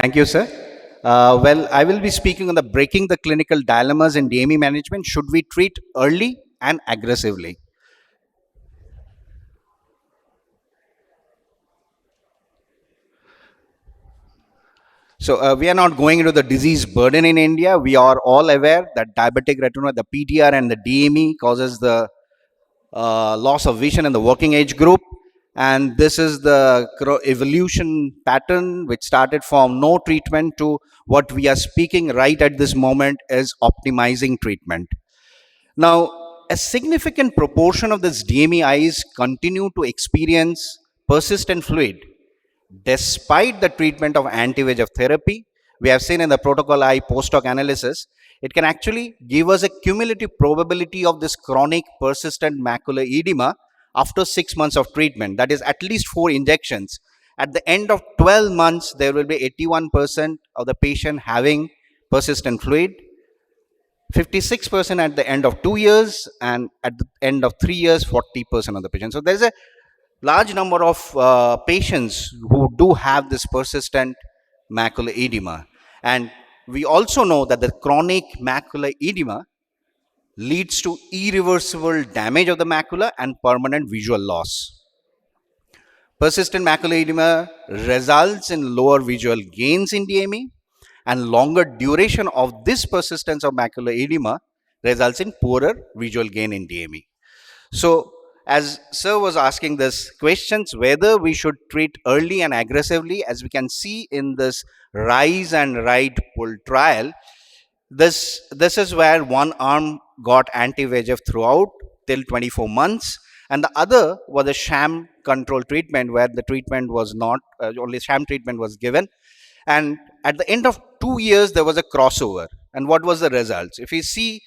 Thank you, sir. Well, I will be speaking on the breaking the clinical dilemmas in DME management. Should we treat early and aggressively? So we are not going into the disease burden in India. We are all aware that diabetic retinopathy, the PTR and the DME causes the loss of vision in the working age group. And this is the evolution pattern which started from no treatment to what we are speaking right at this moment is optimizing treatment. Now, a significant proportion of these DME eyes continue to experience persistent fluid despite the treatment of anti-VEGF therapy. We have seen in the protocol I post-hoc analysis, it can actually give us a cumulative probability of this chronic persistent macular edema after 6 months of treatment. That is at least 4 injections. At the end of 12 months, there will be 81% of the patient having persistent fluid, 56% at the end of 2 years, and at the end of 3 years, 40% of the patients. So there is a large number of patients who do have this persistent macular edema. And we also know that the chronic macular edema leads to irreversible damage of the macula and permanent visual loss. Persistent macular edema results in lower visual gains in DME, and longer duration of this persistence of macular edema results in poorer visual gain in DME. So, as sir was asking this questions, whether we should treat early and aggressively, as we can see in this rise and ride pull trial, this is where one arm got anti-VEGF throughout till 24 months, and the other was a sham control treatment where the treatment was not, only sham treatment was given. And at the end of 2 years, there was a crossover. And what was the results? If you see,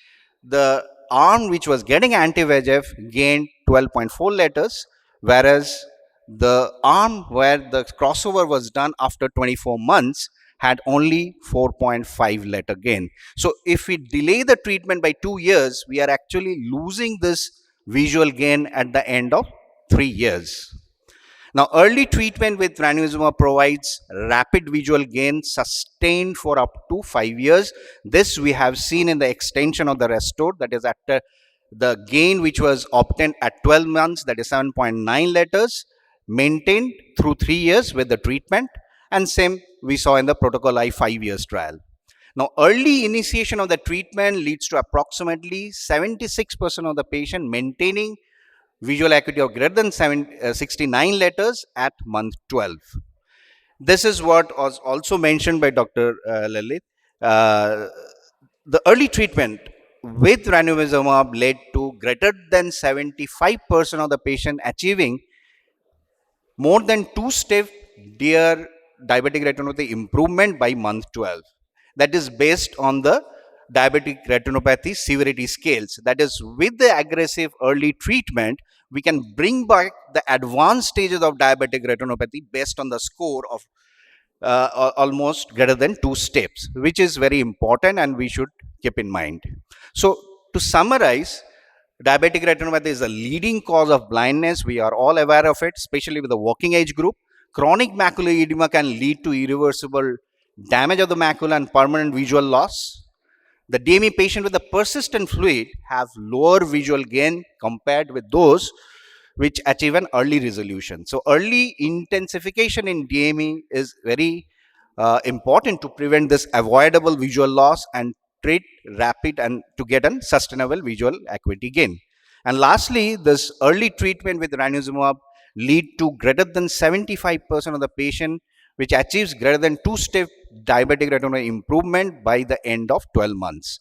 the arm which was getting anti-VEGF gained 12.4 letters, whereas the arm where the crossover was done after 24 months had only 4.5 letter gain. So if we delay the treatment by 2 years, we are actually losing this visual gain at the end of 3 years. Now, early treatment with ranibizumab provides rapid visual gain sustained for up to 5 years. This we have seen in the extension of the RESTORE, that is after the gain which was obtained at 12 months, that is 7.9 letters, maintained through 3 years with the treatment, and same we saw in the protocol I 5 years trial. Now, early initiation of the treatment leads to approximately 76% of the patient maintaining visual acuity of greater than 69 letters at month 12. This is what was also mentioned by Dr. Lalit. The early treatment with ranibizumab led to greater than 75% of the patient achieving more than 2-step dear diabetic retinopathy improvement by month 12. That is based on the diabetic retinopathy severity scales. That is, with the aggressive early treatment, we can bring back the advanced stages of diabetic retinopathy based on the score of almost greater than 2 steps, which is very important and we should keep in mind. So, to summarize, diabetic retinopathy is the leading cause of blindness. We are all aware of it, especially with the working age group. Chronic macular edema can lead to irreversible damage of the macula and permanent visual loss. The DME patient with the persistent fluid have lower visual gain compared with those which achieve an early resolution. So early intensification in DME is very important to prevent this avoidable visual loss and treat rapid and to get a sustainable visual acuity gain. And lastly, this early treatment with ranibizumab lead to greater than 75% of the patient which achieves greater than 2-step diabetic retinopathy improvement by the end of 12 months.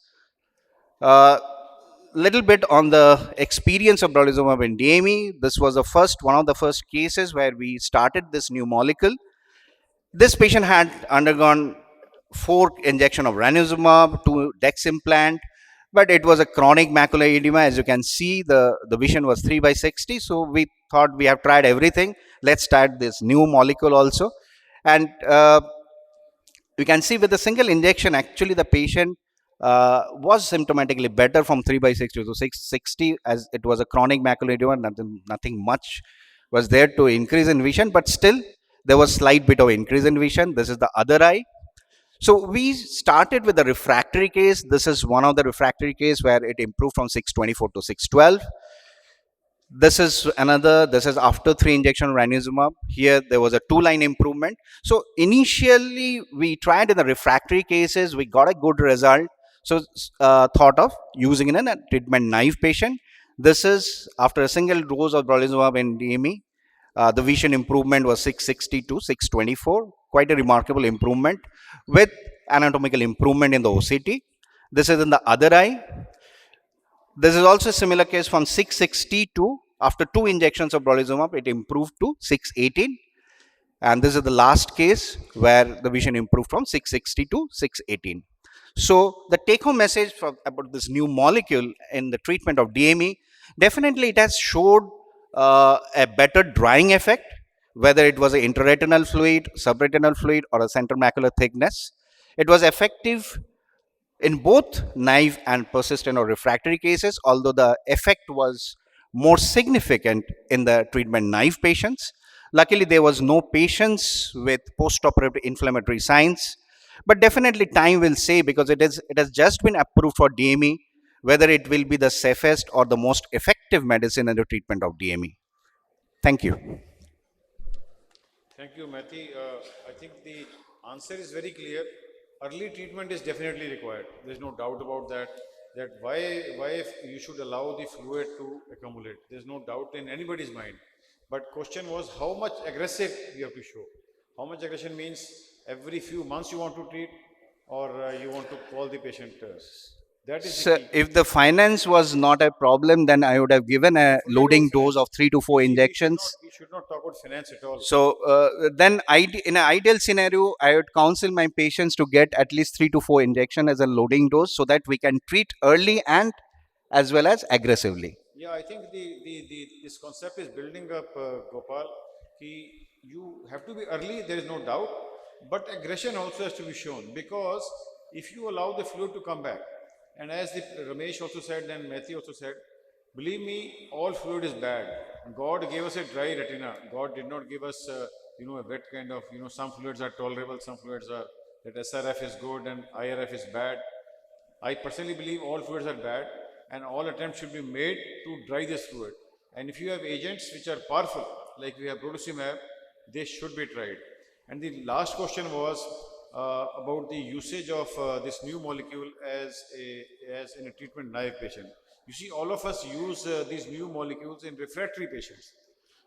Little bit on the experience of ranibizumab in DME. This was one of the first cases where we started this new molecule. This patient had undergone 4 injections of ranibizumab, 2 DEX implant, but it was a chronic macular edema. As you can see, the vision was 3/60. So we thought, we have tried everything. Let's start this new molecule also. And you can see with a single injection, actually the patient was symptomatically better from 3/60 to 660, as it was a chronic macular edema. Nothing much was there to increase in vision, but still there was slight bit of increase in vision. This is the other eye. So we started with the refractory case. This is one of the refractory case where it improved from 624 to 612. This is another, this is after 3 injection ranibizumab. Here there was a 2-line improvement. So initially we tried in the refractory cases, we got a good result. So thought of using it in a treatment naive patient. This is after a single dose of brolizumab in DME. The vision improvement was 660 to 624, quite a remarkable improvement with anatomical improvement in the OCT. This is in the other eye. This is also a similar case from 660 to, after 2 injections of brolizumab, it improved to 618. And this is the last case where the vision improved from 660 to 618. So the take-home message about this new molecule in the treatment of DME, definitely it has showed a better drying effect, whether it was an intraretinal fluid, subretinal fluid, or a central macular thickness. It was effective in both naive and persistent or refractory cases, although the effect was more significant in the treatment naive patients. Luckily, there was no patients with postoperative inflammatory signs, but definitely time will say, because it has just been approved for DME, whether it will be the safest or the most effective medicine in the treatment of DME. Thank you. Thank you, Maiti. I think the answer is very clear. Early treatment is definitely required. There's no doubt about that. That why if you should allow the fluid to accumulate. There's no doubt in anybody's mind. But question was how much aggressive you have to show. How much aggression means every few months you want to treat, or you want to call the patient. That is the So key. if the finance was not a problem, then I would have given a Forget about loading dose finance. of 3 to 4 See, injections. we should not talk about finance at all. So then in an ideal scenario, I would counsel my patients to get at least 3 to 4 injection as a loading dose, so that we can treat early and as well as aggressively. Yeah, I think this concept is building up, Gopal. You have to be early, there is no doubt, but aggression also has to be shown, because if you allow the fluid to come back, and as the Ramesh also said and Mathi also said, believe me, all fluid is bad. God gave us a dry retina. God did not give us, a wet kind of, some fluids are tolerable, some fluids are, that SRF is good and IRF is bad. I personally believe all fluids are bad, and all attempts should be made to dry this fluid. And if you have agents which are powerful, like we have rituximab, they should be tried. And the last question was about the usage of this new molecule as in a treatment naive patient. You see, all of us use these new molecules in refractory patients.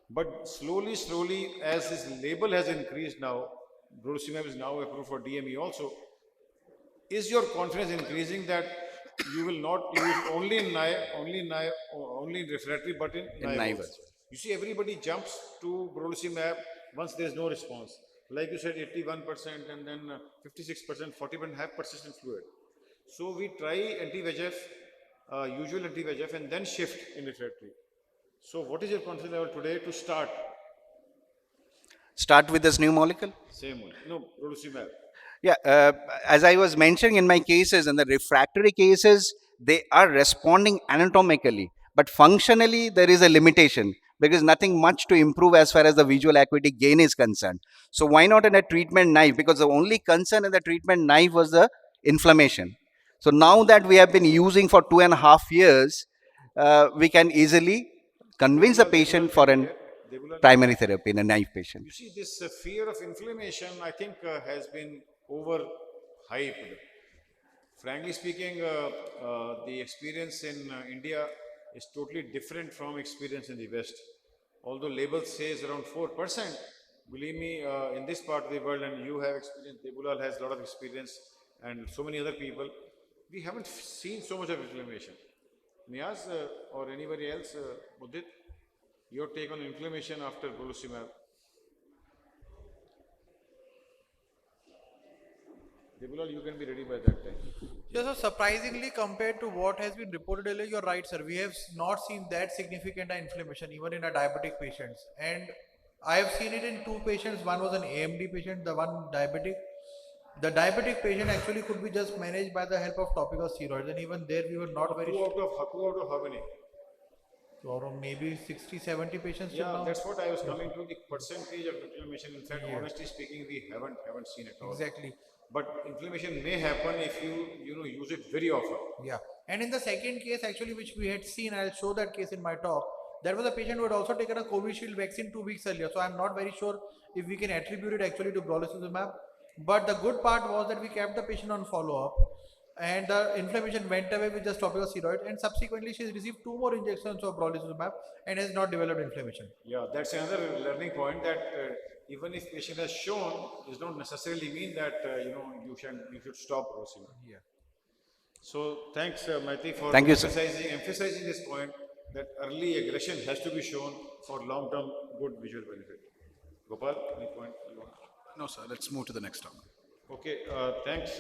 But slowly, as this label has increased now, rituximab is now approved for DME also. Is your confidence increasing that you will not use only in refractory, but in In naive naive also? as well. You see, everybody jumps to brolucimab once there is no response. Like you said, 81% and then 56%, 40% have persistent fluid. So we try anti-VEGF, usual anti-VEGF, and then shift in refractory. So what is your confidence level today to start? Start with this new molecule. Same one. No, brolucimab. Yeah, as I was mentioning in my cases, in the refractory cases, they are responding anatomically, but functionally there is a limitation, because nothing much to improve as far as the visual acuity gain is concerned. So why not in a treatment naive? Because the only concern in the treatment naive was the inflammation. So now that we have been using for 2.5 years, we can easily convince the Debulal patient can for be an there. Debulal. primary therapy in a naive patient. You see, this fear of inflammation, I think, has been overhyped. Frankly speaking, the experience in India is totally different from experience in the West. Although label says around 4%, believe me, in this part of the world, and you have experience, Debulal has a lot of experience, and so many other people, we haven't seen so much of inflammation. Niaz or anybody else, Mudit, your take on inflammation after brolucimab? Debulal, you can be ready by that time. Yeah, so surprisingly, compared to what has been reported earlier, you're right, sir. We have not seen that significant inflammation even in our diabetic patients. And I have seen it in two patients. One was an AMD patient, the one diabetic. The diabetic patient actually could be just managed by the help of topical steroids, and even there we were not very Two out of how many? or maybe 60, 70 patients till Yeah, now. that's what I was coming to, the percentage of inflammation. In fact, Yeah. honestly speaking, we haven't seen it all. Exactly. but inflammation may happen if you use it very often. Yeah. And in the second case, actually, which we had seen, I'll show that case in my talk. There was a patient who had also taken a Covishield vaccine 2 weeks earlier. So I'm not very sure if we can attribute it actually to brolucizumab. But the good part was that we kept the patient on follow-up, and the inflammation went away with just topical steroid. And subsequently, she's received 2 more injections of brolucizumab and has not developed inflammation. Yeah, that's another learning point, that even if patient has shown, does not necessarily mean that you should stop dosing. Yeah. So thanks, Maiti, for Thank you, sir. emphasizing this point, that early aggression has to be shown for long-term good visual benefit. Gopal, any point you want? No, sir. Let's move to the next topic. Okay, thanks.